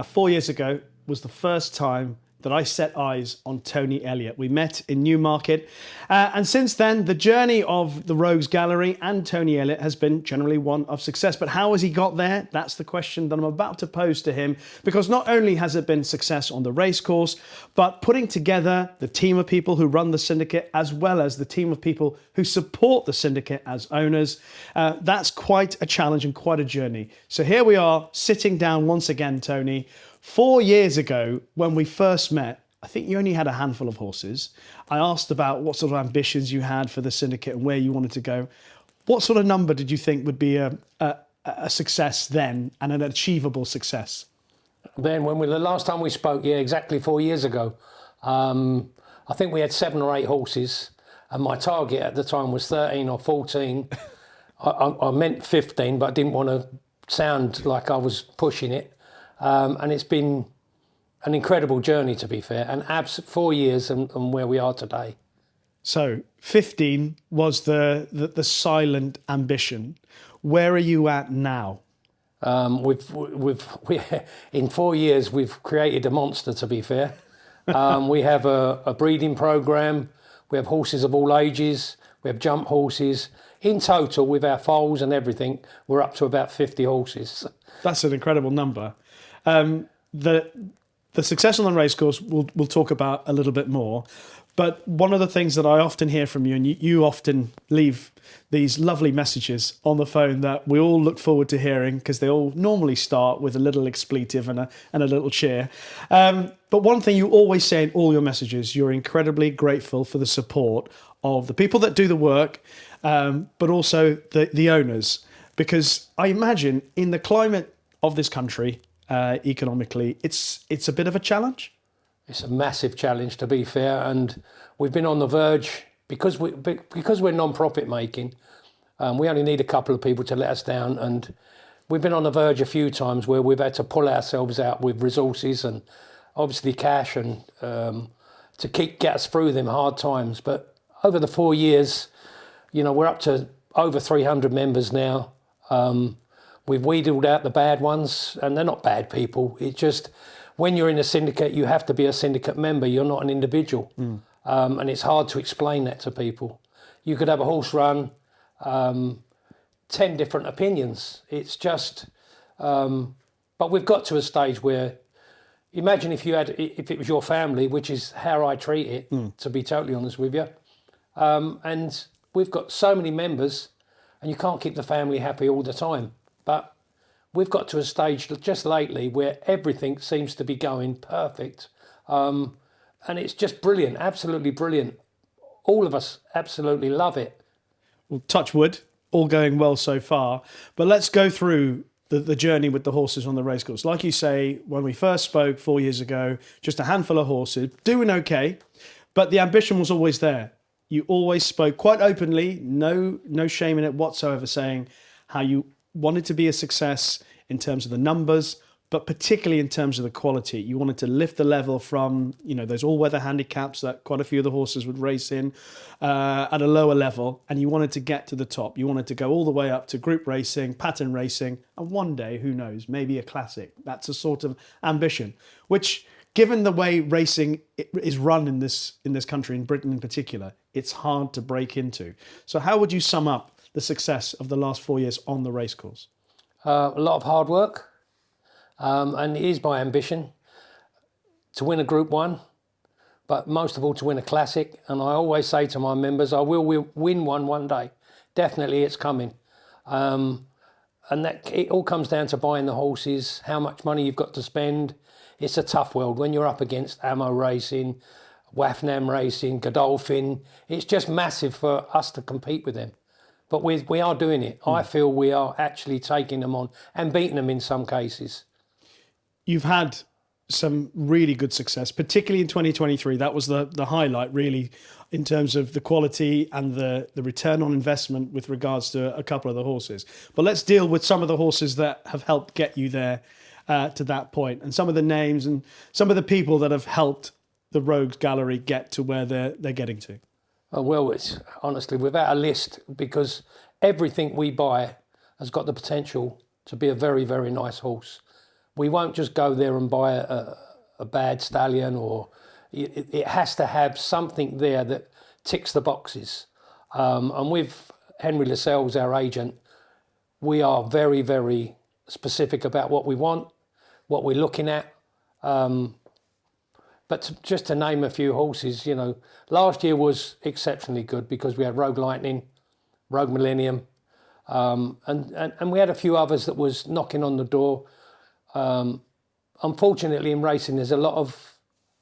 4 years ago was the first time that I set eyes on Tony Elliott. We met in Newmarket, and since then, the journey of the Rogues Gallery and Tony Elliott has been generally one of success. But how has he got there? That's the question that I'm about to pose to him, because not only has it been success on the racecourse, but putting together the team of people who run the syndicate, as well as the team of people who support the syndicate as owners, that's quite a challenge and quite a journey. So here we are, sitting down once again, Tony. 4 years ago, when we first met, I think you only had a handful of horses. I asked about what sort of ambitions you had for the syndicate and where you wanted to go. What sort of number did you think would be a success then, and an achievable success? Ben, the last time we spoke, exactly 4 years ago, I think we had 7 or 8 horses, and my target at the time was 13 or 14. I meant 15, but I didn't want to sound like I was pushing it. And it's been an incredible journey, to be fair, and 4 years and where we are today. So 15 was the silent ambition. Where are you at now? In 4 years, we've created a monster, to be fair. We have a breeding program. We have horses of all ages. We have jump horses. In total, with our foals and everything, we're up to about 50 horses. That's an incredible number. The success on the racecourse we'll talk about a little bit more. But one of the things that I often hear from you, and you often leave these lovely messages on the phone that we all look forward to hearing, because they all normally start with a little expletive and a little cheer. But one thing you always say in all your messages, you're incredibly grateful for the support of the people that do the work, but also the owners. Because I imagine in the climate of this country, economically, it's a bit of a challenge. It's a massive challenge, to be fair, and we've been on the verge because we're non-profit making. We only need a couple of people to let us down, and we've been on the verge a few times where we've had to pull ourselves out with resources and obviously cash and to get us through them hard times. But over the 4 years, we're up to over 300 members now. We've weeded out the bad ones, and they're not bad people. It's just when you're in a syndicate, you have to be a syndicate member. You're not an individual. And it's hard to explain that to people. You could have a horse run 10 different opinions. It's just, but we've got to a stage where, imagine if it was your family, which is how I treat it, to be totally honest with you. And we've got so many members, and you can't keep the family happy all the time. But we've got to a stage just lately where everything seems to be going perfect. And it's just brilliant, absolutely brilliant. All of us absolutely love it. Well, touch wood, all going well so far. But let's go through the journey with the horses on the racecourse. Like you say, when we first spoke 4 years ago, just a handful of horses, doing okay, but the ambition was always there. You always spoke quite openly, no shame in it whatsoever, saying how you wanted to be a success in terms of the numbers, but particularly in terms of the quality. You wanted to lift the level from, those all-weather handicaps that quite a few of the horses would race in at a lower level, and you wanted to get to the top. You wanted to go all the way up to group racing, pattern racing, and one day, who knows, maybe a classic. That's a sort of ambition, which, given the way racing is run in this country, in Britain in particular, it's hard to break into. So how would you sum up the success of the last 4 years on the racecourse? A lot of hard work, and it is my ambition to win a Group 1, but most of all to win a classic. And I always say to my members, I will win one day. Definitely, it's coming. And that it all comes down to buying the horses, how much money you've got to spend. It's a tough world when you're up against Ammo Racing, Wafnam Racing, Godolphin. It's just massive for us to compete with them. But we are doing it. I feel we are actually taking them on and beating them in some cases. You've had some really good success, particularly in 2023. That was the highlight, really, in terms of the quality and the return on investment with regards to a couple of the horses. But let's deal with some of the horses that have helped get you there to that point, and some of the names and some of the people that have helped the Rogues Gallery get to where they're getting to. Well, it's honestly without a list, because everything we buy has got the potential to be a very, very nice horse. We won't just go there and buy a bad stallion, or it has to have something there that ticks the boxes. And with Henry Lascelles, our agent, we are very, very specific about what we want, what we're looking at. But just to name a few horses, you know, last year was exceptionally good because we had Rogue Lightning, Rogue Millennium, and we had a few others that was knocking on the door. Unfortunately, in racing, there's a lot of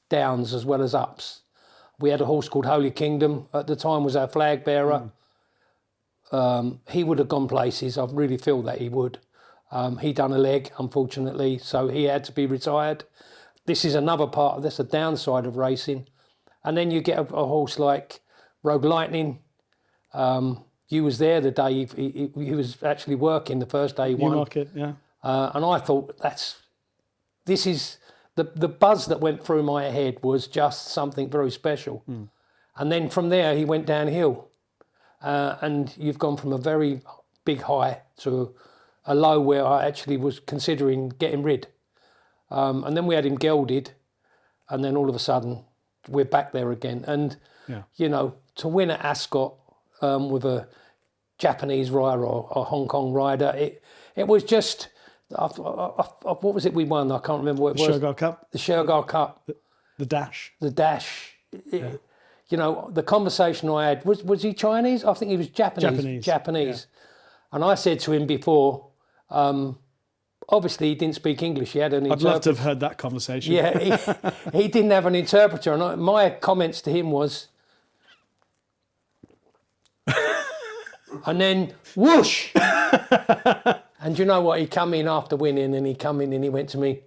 downs as well as ups. We had a horse called Holy Kingdom at the time, was our flag bearer. He would have gone places. I really feel that he would. He done a leg, unfortunately, so he had to be retired. This is another part of this, a downside of racing. And then you get a horse like Rogue Lightning. You was there the day he was actually working the first day he won. Newmarket, yeah. And I thought this is the buzz that went through my head was just something very special. And then from there he went downhill, and you've gone from a very big high to a low where I actually was considering getting rid. And then we had him gelded, and then all of a sudden we're back there again. And you know, to win at Ascot with a Japanese rider or a Hong Kong rider, it was just. What was it we won? I can't remember what it was. The Shergar Cup. The Shergar Cup. The Dash. The Dash. You know, the conversation I had, was he Chinese? I think he was Japanese. Japanese. Yeah. And I said to him before, obviously he didn't speak English. He had an interpreter. I'd love to have heard that conversation. Yeah, he didn't have an interpreter. And my comments to him was, and then whoosh. And you know what? He come in after winning, and he come in and he went to me,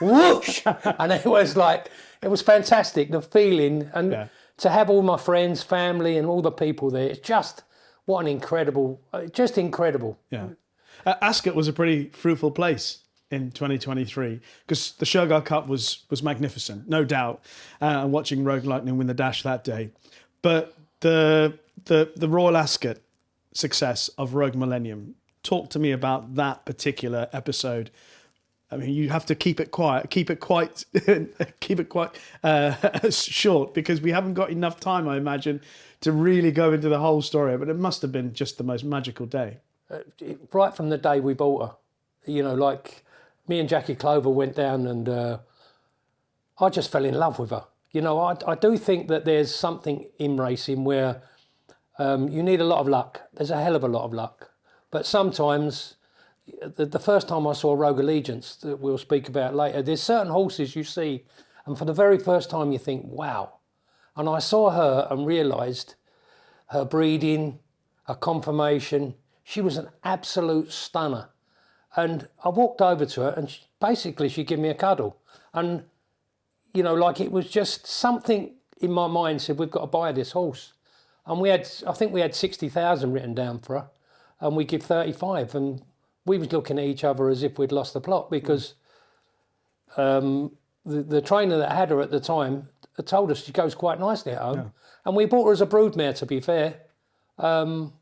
whoosh! And it was like, it was fantastic, the feeling. And to have all my friends, family, and all the people there, it's just, what an incredible, just incredible. Yeah. Ascot was a pretty fruitful place in 2023 because the Shergar Cup was magnificent, no doubt, watching Rogue Lightning win the Dash that day. But the Royal Ascot success of Rogue Millennium, talk to me about that particular episode. I mean, you have to keep it quiet, keep it quite short, because we haven't got enough time, I imagine, to really go into the whole story. But it must have been just the most magical day. Right from the day we bought her, you know, like me and Jackie Clover went down, and I just fell in love with her. You know, I do think that there's something in racing where you need a lot of luck. There's a hell of a lot of luck. But sometimes, the first time I saw Rogue Allegiance, that we'll speak about later, there's certain horses you see, and for the very first time you think, wow. And I saw her and realised her breeding, her conformation. She was an absolute stunner. And I walked over to her, and she gave me a cuddle. And, you know, like it was just something in my mind said, we've got to buy this horse. And I think we had 60,000 written down for her. And we give 35, and we was looking at each other as if we'd lost the plot, because the trainer that had her at the time told us she goes quite nicely at home, and we bought her as a broodmare, to be fair, and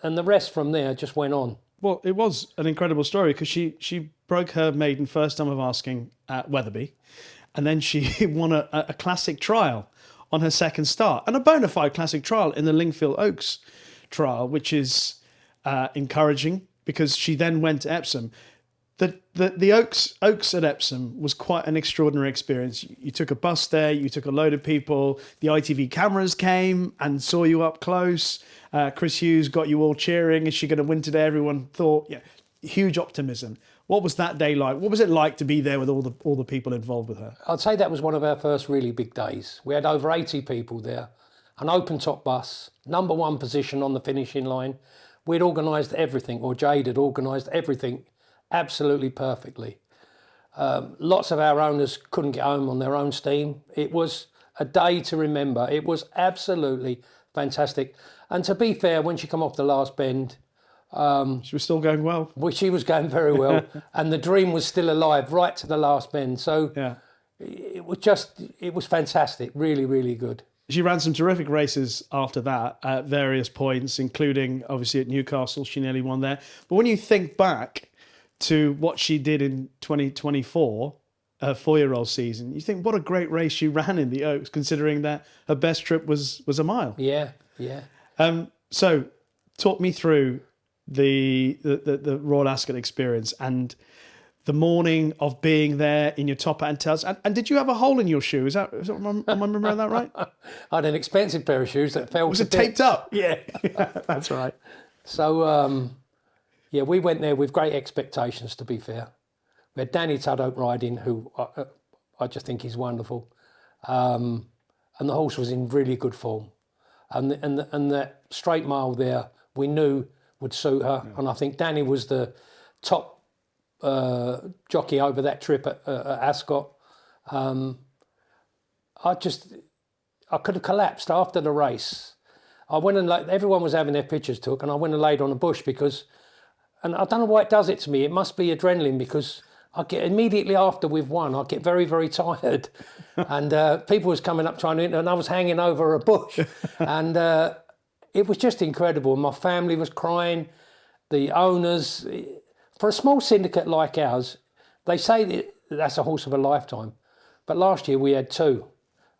the rest from there just went on. Well, it was an incredible story because she broke her maiden first time of asking at Wetherby, and then she won a classic trial on her second start, and a bona fide classic trial in the Lingfield Oaks trial, which is encouraging, because she then went to Epsom. The Oaks at Epsom was quite an extraordinary experience. You took a bus there, you took a load of people, the ITV cameras came and saw you up close. Chris Hughes got you all cheering. Is she going to win today? Everyone thought, huge optimism. What was that day like? What was it like to be there with all the people involved with her? I'd say that was one of our first really big days. We had over 80 people there, an open top bus, number one position on the finishing line. We'd organised everything, or Jade had organised everything absolutely perfectly. Lots of our owners couldn't get home on their own steam. It was a day to remember. It was absolutely fantastic. And to be fair, when she come off the last bend, she was still going well. She was going very well, and the dream was still alive right to the last bend. So it was fantastic, really, really good. She ran some terrific races after that at various points, including obviously at Newcastle. She nearly won there. But when you think back to what she did in 2024, her 4-year-old season, you think what a great race she ran in the Oaks, considering that her best trip was a mile. Yeah. So talk me through the Royal Ascot experience and the morning of being there in your top hat and tails. And did you have a hole in your shoe? Am I remembering that right? I had an expensive pair of shoes that fell. Was it taped up? Yeah. That's right. So, we went there with great expectations, to be fair. We had Danny Tudhope riding, who I just think is wonderful. And the horse was in really good form. And that straight mile there, we knew would suit her. Yeah. And I think Danny was the top jockey over that trip at Ascot. I could have collapsed after the race. I went and everyone was having their pictures took, and I went and laid on a bush because, and I don't know why it does it to me. It must be adrenaline, because I get immediately after we've won, I get very, very tired, and people was coming up trying to, and I was hanging over a bush, and it was just incredible. My family was crying, the owners. For a small syndicate like ours, they say that's a horse of a lifetime, but last year we had 2.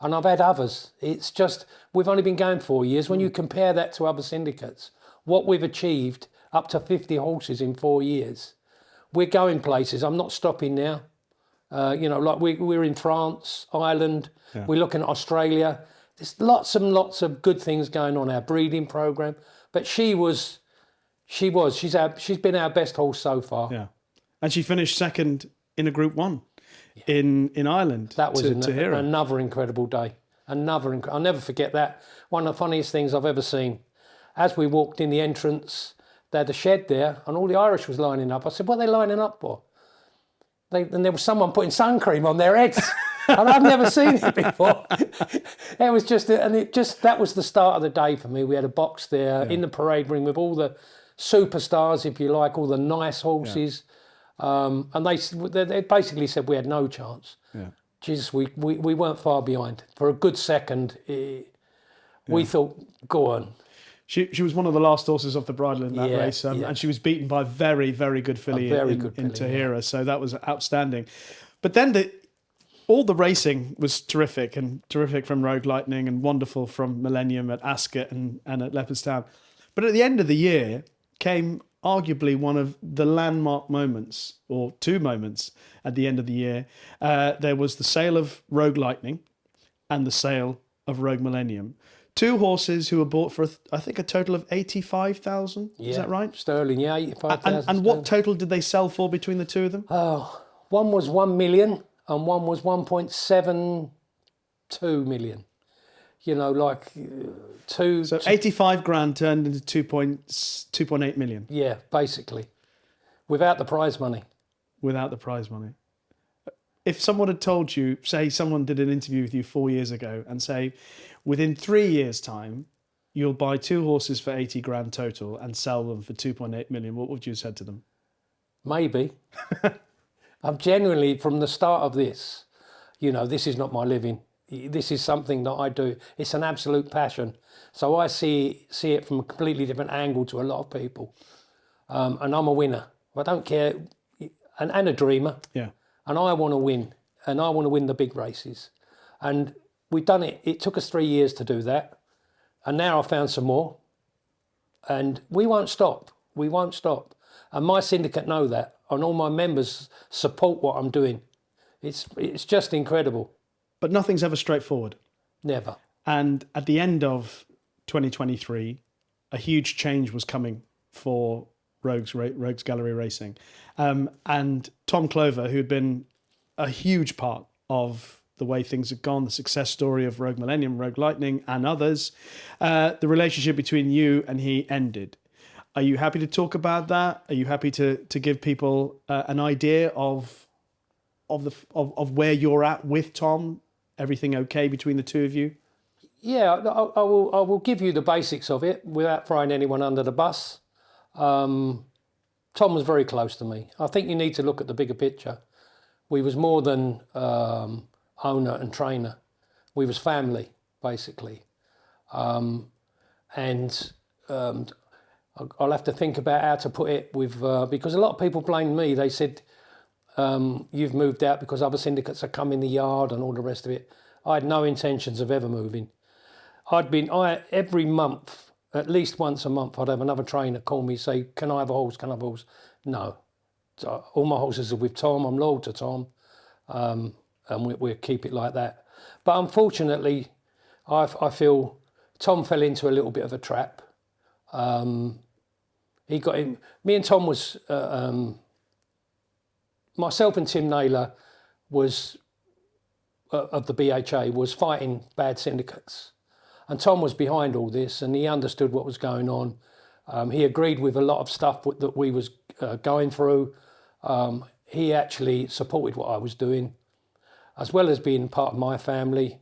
And I've had others. It's just, we've only been going 4 years. When you compare that to other syndicates, what we've achieved, up to 50 horses in 4 years, we're going places. I'm not stopping now. Like we're in France, Ireland, we're looking at Australia. There's lots and lots of good things going on, our breeding program. But she's been our best horse so far. Yeah. And she finished second in a Group 1. In Ireland. That was to another incredible day. I'll never forget that. One of the funniest things I've ever seen. As we walked in the entrance, they had a shed there, and all the Irish was lining up. I said, "What are they lining up for?" And there was someone putting sun cream on their heads, and I've never seen it before. It was that was the start of the day for me. We had a box there in the parade ring with all the superstars, if you like, all the nice horses. Yeah. And they basically said we had no chance. Yeah. Jesus, we weren't far behind. For a good second, we thought, go on. She was one of the last horses off the bridle in that race, and she was beaten by a very, very good filly in Tahira, so that was outstanding. But then all the racing was terrific, and terrific from Rogue Lightning, and wonderful from Millennium at Ascot and at Leopardstown. But at the end of the year came arguably one of the landmark moments, or 2 moments at the end of the year. There was the sale of Rogue Lightning and the sale of Rogue Millennium. 2 horses who were bought for, I think, a total of 85,000. Is that right? Sterling, 85,000. And what total did they sell for between the 2 of them? One was 1 million and one was 1.72 million. So 85 grand turned into 2.8 million. Yeah, basically. Without the prize money. Without the prize money. If someone had told you, say someone did an interview with you 4 years ago and say, within 3 years' time, you'll buy 2 horses for 80 grand total and sell them for 2.8 million, what would you have said to them? Maybe. I've genuinely, from the start of this, this is not my living. This is something that I do. It's an absolute passion. So I see it from a completely different angle to a lot of people. And I'm a winner. I don't care. And a dreamer. Yeah. And I want to win. And I want to win the big races. And we've done it. It took us 3 years to do that. And now I've found some more. And we won't stop. We won't stop. And my syndicate know that. And all my members support what I'm doing. It's just incredible. But nothing's ever straightforward. Never. And at the end of 2023, a huge change was coming for Rogues Gallery Racing. And Tom Clover, who had been a huge part of the way things had gone, the success story of Rogue Millennium, Rogue Lightning, and others, the relationship between you and he ended. Are you happy to talk about that? Are you happy to give people an idea of where you're at with Tom? Everything okay between the 2 of you? Yeah, I will give you the basics of it without throwing anyone under the bus. Tom was very close to me. I think you need to look at the bigger picture. We was more than owner and trainer. We was family, basically. I'll have to think about how to put it with because a lot of people blamed me. They said you've moved out because other syndicates have come in the yard and all the rest of it. I had no intentions of ever moving. Every month, at least once a month, I'd have another trainer call me, say, can I have a horse, can I have a horse? No. So all my horses are with Tom, I'm loyal to Tom, and we'll keep it like that. But unfortunately, I feel Tom fell into a little bit of a trap. He got him. Me and Tom was, myself and Tim Naylor was, of the BHA, was fighting bad syndicates. And Tom was behind all this and he understood what was going on. He agreed with a lot of stuff that we was going through. He actually supported what I was doing, as well as being part of my family.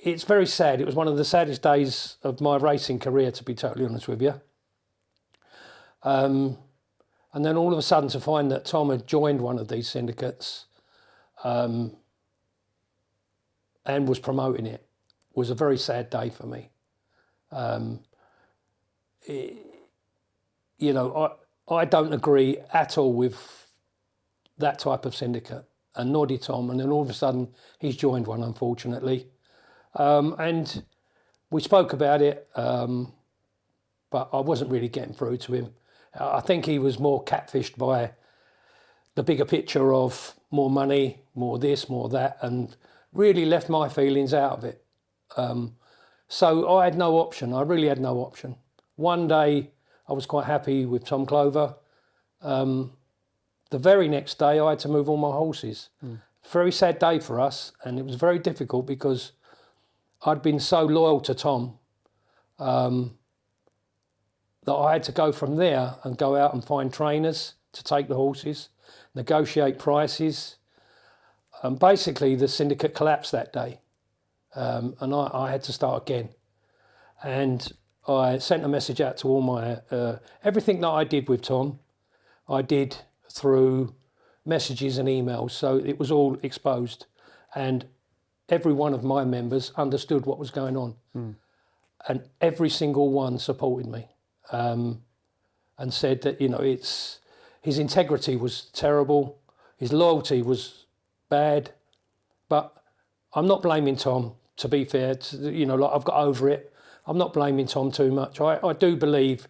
It's very sad. It was one of the saddest days of my racing career, to be totally honest with you. And then all of a sudden to find that Tom had joined one of these syndicates and was promoting it was a very sad day for me. I don't agree at all with that type of syndicate, and nor did Tom. And then all of a sudden he's joined one, unfortunately. And we spoke about it, but I wasn't really getting through to him. I think he was more catfished by the bigger picture of more money, more this, more that, and really left my feelings out of it. So I had no option. I really had no option. One day I was quite happy with Tom Clover. The very next day I had to move all my horses. Very sad day for us, and it was very difficult because I'd been so loyal to Tom that I had to go from there and go out and find trainers to take the horses, negotiate prices. Basically, the syndicate collapsed that day, and I had to start again. And I sent a message out to all my everything that I did with Tom, I did through messages and emails, so it was all exposed, and every one of my members understood what was going on, and every single one supported me, and said that his integrity was terrible, his loyalty was bad, but I'm not blaming Tom. To be fair, I've got over it. I'm not blaming Tom too much. I do believe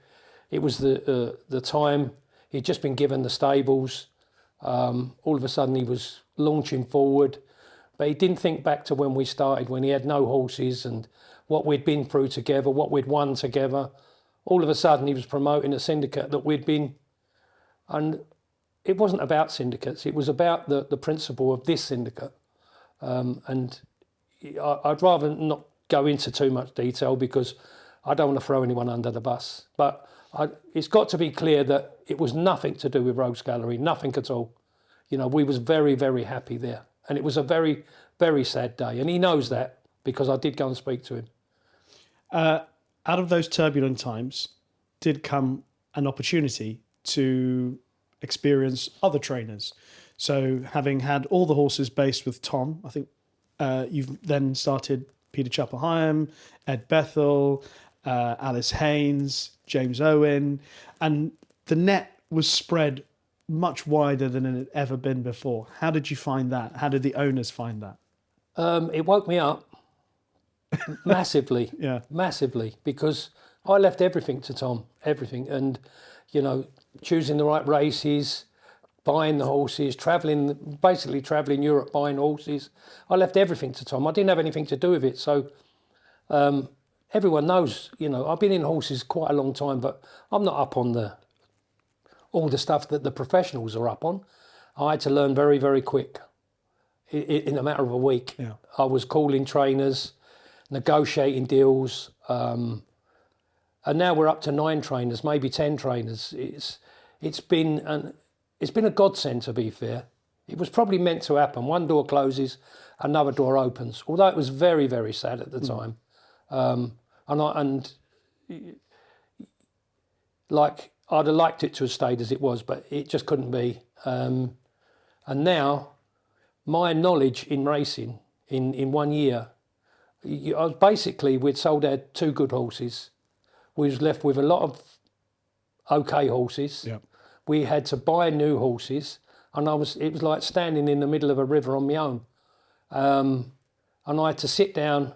it was the time he'd just been given the stables. All of a sudden he was launching forward, but he didn't think back to when we started, when he had no horses and what we'd been through together, what we'd won together. All of a sudden he was promoting a syndicate that we'd been, and it wasn't about syndicates, it was about the principle of this syndicate. And I'd rather not go into too much detail because I don't want to throw anyone under the bus. But it's got to be clear that it was nothing to do with Rogues Gallery, nothing at all. We was very, very happy there. And it was a very, very sad day. And he knows that because I did go and speak to him. Out of those turbulent times did come an opportunity to experience other trainers. So having had all the horses based with Tom, I think you've then started Peter Chapel-Hyam, Ed Bethel, Alice Haynes, James Owen, and the net was spread much wider than it had ever been before. How did you find that? How did the owners find that? It woke me up massively, massively, because I left everything to Tom, everything. And, choosing the right races, buying the horses, basically travelling Europe, buying horses. I left everything to Tom. I didn't have anything to do with it. So everyone knows, I've been in horses quite a long time, but I'm not up on all the stuff that the professionals are up on. I had to learn very, very quick. In a matter of a week, I was calling trainers, negotiating deals, and now we're up to 9 trainers, maybe 10 trainers. It's been a godsend, to be fair. It was probably meant to happen. One door closes, another door opens. Although it was very, very sad at the time, I'd have liked it to have stayed as it was, but it just couldn't be. And now, my knowledge in racing in 1 year, we'd sold out 2 good horses. we was left with a lot of okay horses. Yeah. We had to buy new horses, and it was like standing in the middle of a river on my own. And I had to sit down,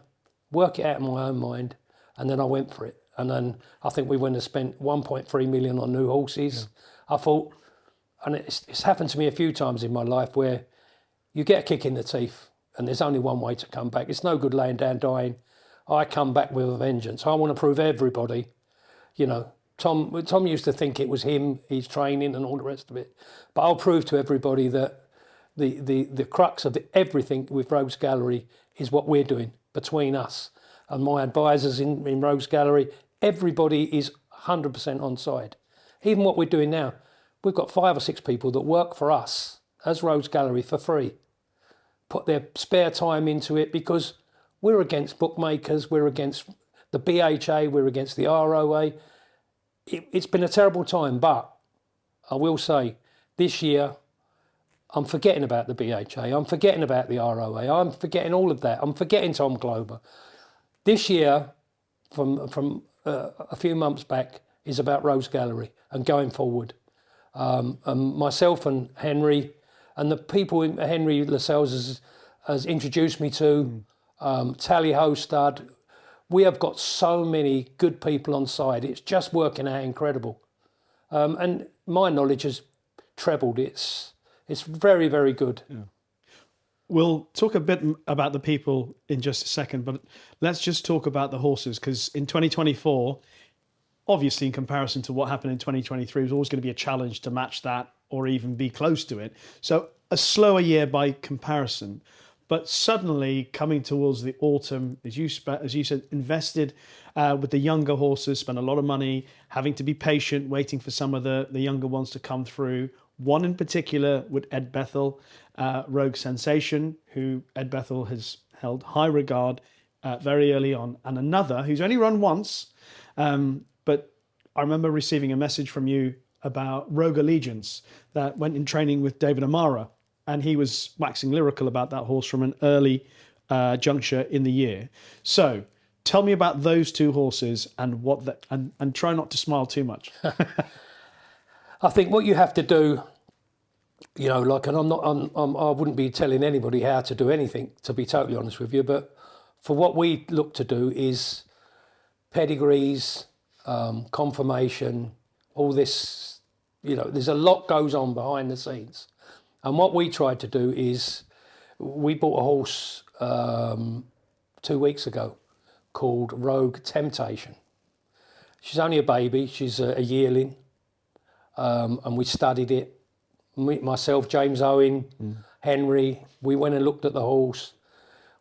work it out in my own mind, and then I went for it. And then I think we went and spent 1.3 million on new horses. Yeah. I thought, and it's happened to me a few times in my life where you get a kick in the teeth and there's only one way to come back. It's no good laying down dying. I come back with a vengeance. I want to prove everybody, you know, Tom used to think it was him, his training and all the rest of it. But I'll prove to everybody that the crux of everything with Rogues Gallery is what we're doing between us and my advisors in Rogues Gallery. Everybody is 100% on side. Even what we're doing now, we've got 5 or 6 people that work for us as Rogues Gallery for free, put their spare time into it because we're against bookmakers, we're against the BHA, we're against the ROA. It's been a terrible time, but I will say this year, I'm forgetting about the BHA, I'm forgetting about the ROA, I'm forgetting all of that, I'm forgetting Tom Glover. This year, from a few months back, is about Rogues Gallery and going forward. And myself and Henry, and the people Henry Lascelles has introduced me to, Tally Ho Stud, we have got so many good people on side. It's just working out incredible. And my knowledge has trebled. It's very, very good. Yeah. We'll talk a bit about the people in just a second, but let's just talk about the horses, because in 2024, obviously in comparison to what happened in 2023, it was always going to be a challenge to match that or even be close to it. So a slower year by comparison. But suddenly, coming towards the autumn, as you said, invested with the younger horses, spent a lot of money, having to be patient, waiting for some of the younger ones to come through. One in particular with Ed Bethel, Rogue Sensation, who Ed Bethel has held high regard very early on, and another who's only run once. But I remember receiving a message from you about Rogue Allegiance that went in training with David Amara. And he was waxing lyrical about that horse from an early juncture in the year. So tell me about those 2 horses and and try not to smile too much. I think what you have to do, you know, like, and I wouldn't be telling anybody how to do anything, to be totally honest with you, but for what we look to do is pedigrees, confirmation, all this, you know, there's a lot goes on behind the scenes. And what we tried to do is, we bought a horse 2 weeks ago called Rogue Temptation. She's only a baby, she's a yearling, and we studied it. Myself, James Owen, Henry, we went and looked at the horse.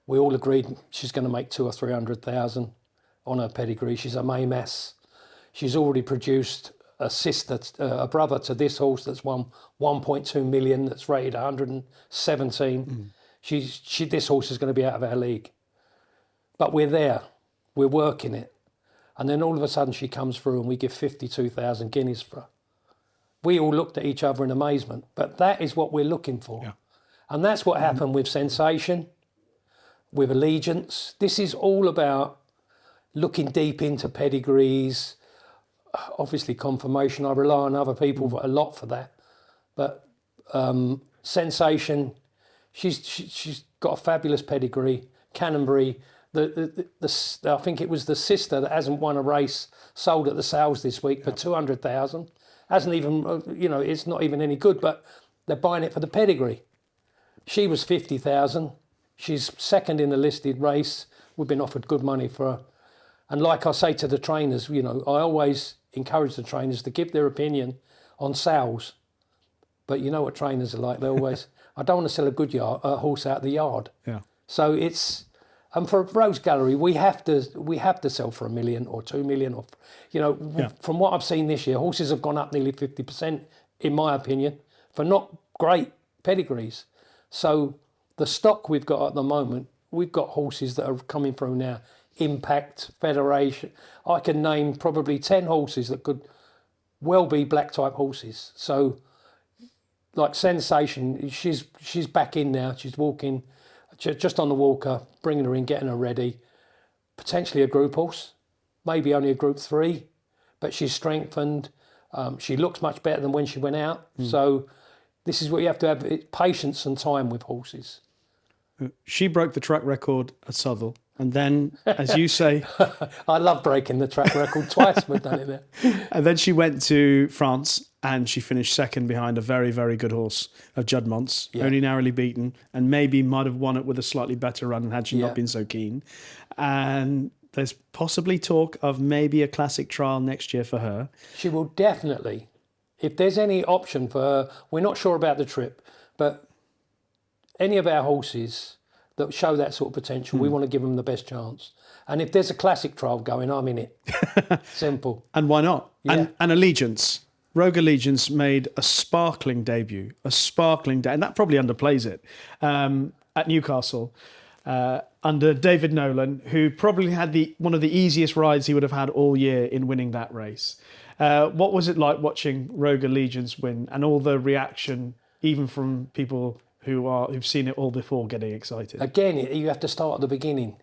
We all agreed she's going to make 200,000 or 300,000 on her pedigree. She's a Maymas. She's already produced a brother to this horse that's won 1.2 million, that's rated 117. This horse is going to be out of our league. But we're there, we're working it. And then all of a sudden she comes through and we give 52,000 guineas for her. We all looked at each other in amazement, but that is what we're looking for. Yeah. And that's what happened with Sensation, with Allegiance. This is all about looking deep into pedigrees, obviously confirmation. I rely on other people a lot for that, but Sensation, she's got a fabulous pedigree. Canonbury, I think it was the sister that hasn't won a race, sold at the sales this week for 200,000. Hasn't even, you know, it's not even any good, but they're buying it for the pedigree. She was 50,000. She's second in the listed race. We've been offered good money for her. And like I say to the trainers, you know, I always encourage the trainers to give their opinion on sales. But you know what trainers are like, they always, I don't want to sell a horse out the yard. Yeah. So it's, and for Rogues Gallery, we have to sell for 1 million or 2 million, or, you know, from what I've seen this year, horses have gone up nearly 50%, in my opinion, for not great pedigrees. So the stock we've got at the moment, we've got horses that are coming through now. Impact, Federation. I can name probably 10 horses that could well be black type horses. So, like Sensation, she's back in now. She's walking, just on the walker, bringing her in, getting her ready. Potentially a group horse. maybe only a Group 3, but she's strengthened. She looks much better than when she went out. So this is what you have to have, patience and time with horses. She broke the track record at Southwell. And then, as you say... I love breaking the track record twice. We've done it there. And then she went to France and she finished second behind a very, very good horse of Judmont's, only narrowly beaten, and maybe might have won it with a slightly better run had she not been so keen. And there's possibly talk of maybe a classic trial next year for her. She will definitely. If there's any option for her, we're not sure about the trip, but any of our horses that show that sort of potential, we want to give them the best chance. And if there's a classic trial going, I'm in it. Simple. And why not? Yeah. And Allegiance. Rogue Allegiance made a sparkling debut, and that probably underplays it, at Newcastle, under David Nolan, who probably had one of the easiest rides he would have had all year in winning that race. What was it like watching Rogue Allegiance win, and all the reaction, even from people who've seen it all before, getting excited? Again, you have to start at the beginning.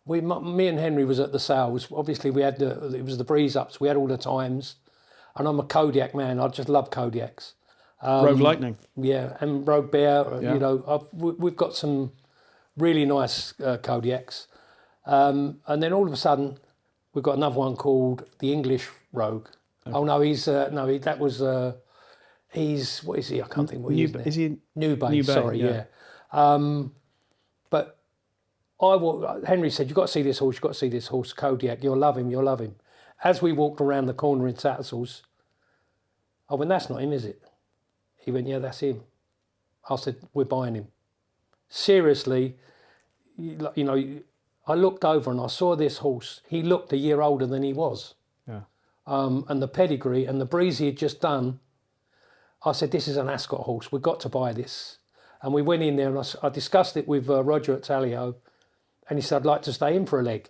Me and Henry was at the sales. Obviously, it was the breeze ups. We had all the times, and I'm a Kodiak man. I just love Kodiaks. Rogue Lightning, yeah, and Rogue Bear. You know, we've got some really nice Kodiaks, and then all of a sudden, we've got another one called the English Rogue. Okay. Oh no, he's what is he? I can't think what he is. Is he New Bay? Sorry, yeah. But Henry said, "You've got to see this horse. You've got to see this horse, Kodiak. You'll love him. You'll love him." As we walked around the corner in Tattersall's, I went, "That's not him, is it?" He went, "Yeah, that's him." I said, "We're buying him." Seriously, you know, I looked over and I saw this horse. He looked a year older than he was. Yeah. And the pedigree and the breeze he had just done, I said, "This is an Ascot horse. We've got to buy this." And we went in there and I discussed it with Roger at Tallio, and he said, "I'd like to stay in for a leg."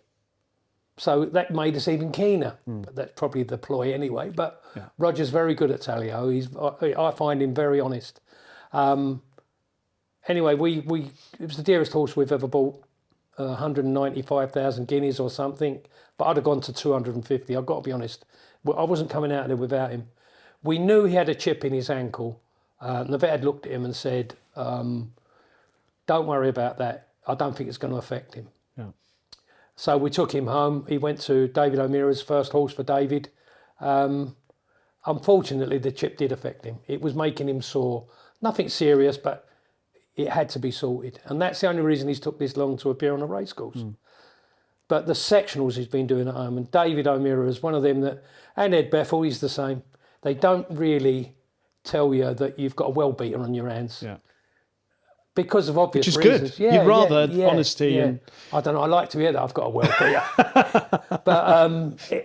So that made us even keener. But that's probably the ploy anyway. But Roger's very good at Tallio. I find him very honest. Anyway, it was the dearest horse we've ever bought, 195,000 guineas or something. But I'd have gone to 250. I've got to be honest. I wasn't coming out there without him. We knew he had a chip in his ankle. And the vet had looked at him and said, "Don't worry about that. I don't think it's going to affect him." Yeah. So we took him home. He went to David O'Meara's, first horse for David. Unfortunately, the chip did affect him. It was making him sore. Nothing serious, but it had to be sorted. And that's the only reason he's took this long to appear on a racecourse. But the sectionals he's been doing at home, and David O'Meara is one of them that, and Ed Bethel, he's the same. They don't really tell you that you've got a well beater on your hands. Yeah. Because of obvious reasons. Which is good. Yeah, you'd rather honesty. Yeah. And... I don't know, I like to hear that I've got a well beater. But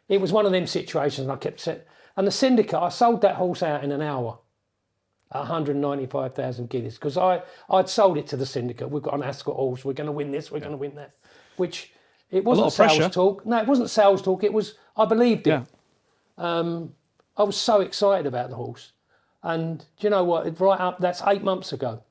it was one of them situations, and I kept saying, and the syndicate, I sold that horse out in an hour at 195,000 guineas, because I'd sold it to the syndicate. We've got an Ascot horse, we're going to win this, we're going to win that. Which, it wasn't sales talk. No, it wasn't sales talk, it was, I believed it. Yeah. I was so excited about the horse. And do you know what? Right up, that's 8 months ago.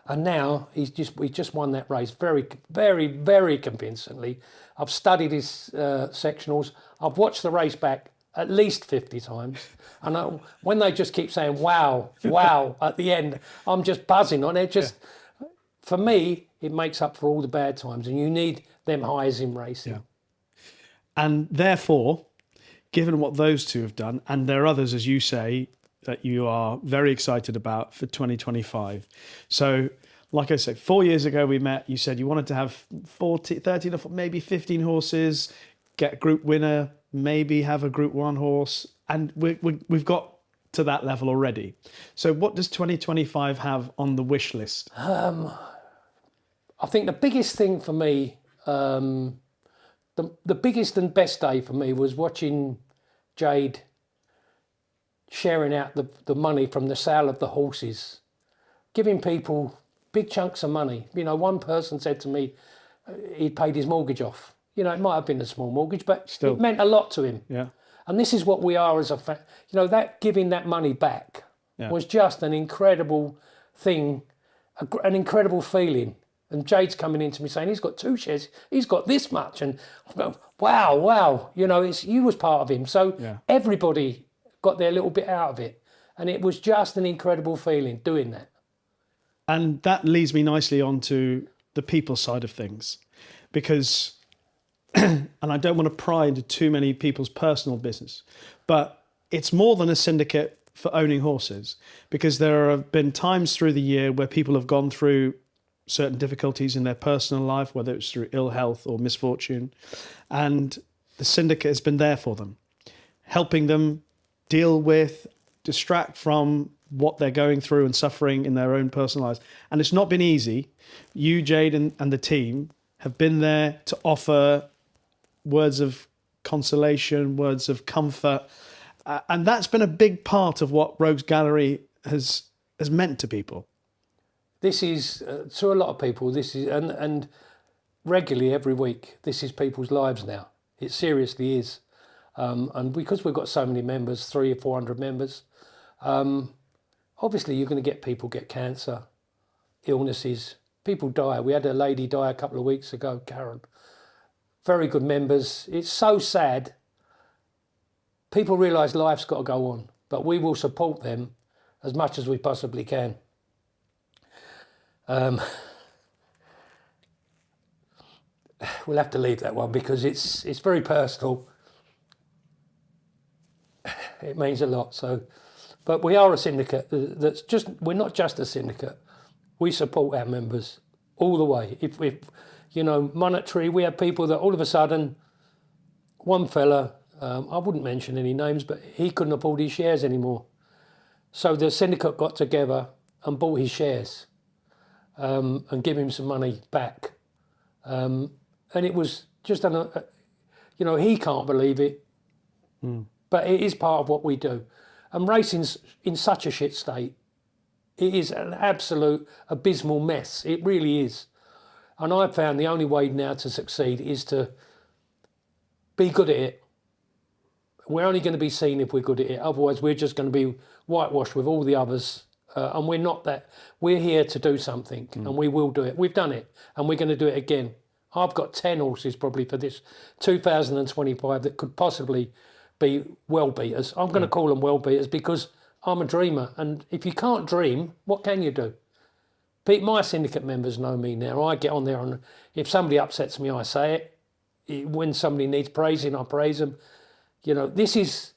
And now we just won that race very, very, very convincingly. I've studied his sectionals. I've watched the race back at least 50 times. And when they just keep saying, wow, wow, at the end, I'm just buzzing on it. For me, it makes up for all the bad times. And you need them highs in racing. Yeah. And therefore, given what those two have done, and there are others, as you say, that you are very excited about for 2025. So, like I said, 4 years ago we met, you said you wanted to have 13 or maybe 15 horses, get a group winner, maybe have a group one horse, and we've got to that level already. So what does 2025 have on the wish list? I think the biggest thing for me, the biggest and best day for me was watching Jade sharing out the money from the sale of the horses, giving people big chunks of money. You know, one person said to me he'd paid his mortgage off. You know, it might have been a small mortgage, but still, it meant a lot to him. Yeah. And this is what we are as a that giving that money back was just an incredible thing, an incredible feeling. And Jade's coming in to me saying, he's got 2 shares, he's got this much. And I'm going, wow, you know, you was part of him. So everybody got their little bit out of it. And it was just an incredible feeling doing that. And that leads me nicely on to the people side of things. Because, and I don't want to pry into too many people's personal business, but it's more than a syndicate for owning horses. Because there have been times through the year where people have gone through certain difficulties in their personal life, whether it's through ill health or misfortune, and the syndicate has been there for them, helping them deal with, distract from what they're going through and suffering in their own personal lives. And it's not been easy. You, Jade, and the team have been there to offer words of consolation, words of comfort, and that's been a big part of what Rogues Gallery has meant to people. This is, to a lot of people, this is, and regularly every week, this is people's lives now. It seriously is. And because we've got so many members, 300 or 400 members, obviously you're going to get people get cancer, illnesses, people die. We had a lady die a couple of weeks ago, Karen. Very good members. It's so sad. People realise life's got to go on, but we will support them as much as we possibly can. We'll have to leave that one because it's very personal. It means a lot. So, but we are a syndicate. We're not just a syndicate. We support our members all the way. If you know, monetary, we have people that all of a sudden, one fella, I wouldn't mention any names, but he couldn't afford his shares anymore. So the syndicate got together and bought his shares. And give him some money back. And it was just, you know, he can't believe it, but it is part of what we do. And racing's in such a shit state. It is an absolute abysmal mess. It really is. And I've found the only way now to succeed is to be good at it. We're only going to be seen if we're good at it. Otherwise, we're just going to be whitewashed with all the others. And we're not that. We're here to do something, and we will do it. We've done it, and we're going to do it again. I've got 10 horses probably for this 2025 that could possibly be well beaters. I'm going to call them well beaters because I'm a dreamer. And if you can't dream, what can you do? My syndicate members know me now. I get on there, and if somebody upsets me, I say it. When somebody needs praising, I praise them. You know, this is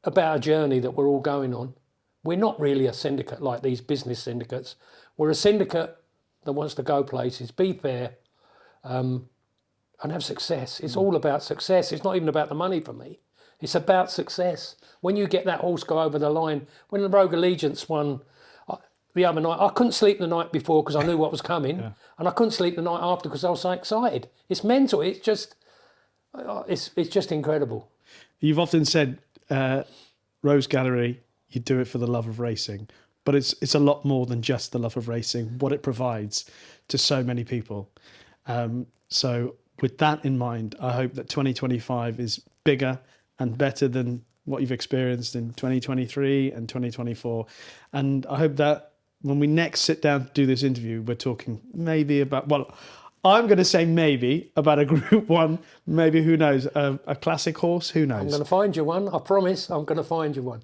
about a journey that we're all going on. We're not really a syndicate like these business syndicates. We're a syndicate that wants to go places, be fair, and have success. It's all about success. It's not even about the money for me. It's about success. When you get that horse go over the line, when the Rogue Allegiance won the other night, I couldn't sleep the night before because I knew what was coming, and I couldn't sleep the night after because I was so excited. It's mental. It's just incredible. You've often said, Rogues Gallery, you do it for the love of racing, but it's a lot more than just the love of racing, what it provides to so many people. So with that in mind, I hope that 2025 is bigger and better than what you've experienced in 2023 and 2024. And I hope that when we next sit down to do this interview, we're talking maybe about, well, I'm going to say maybe about a Group 1, maybe, who knows, a classic horse, who knows? I'm going to find you one. I promise I'm going to find you one.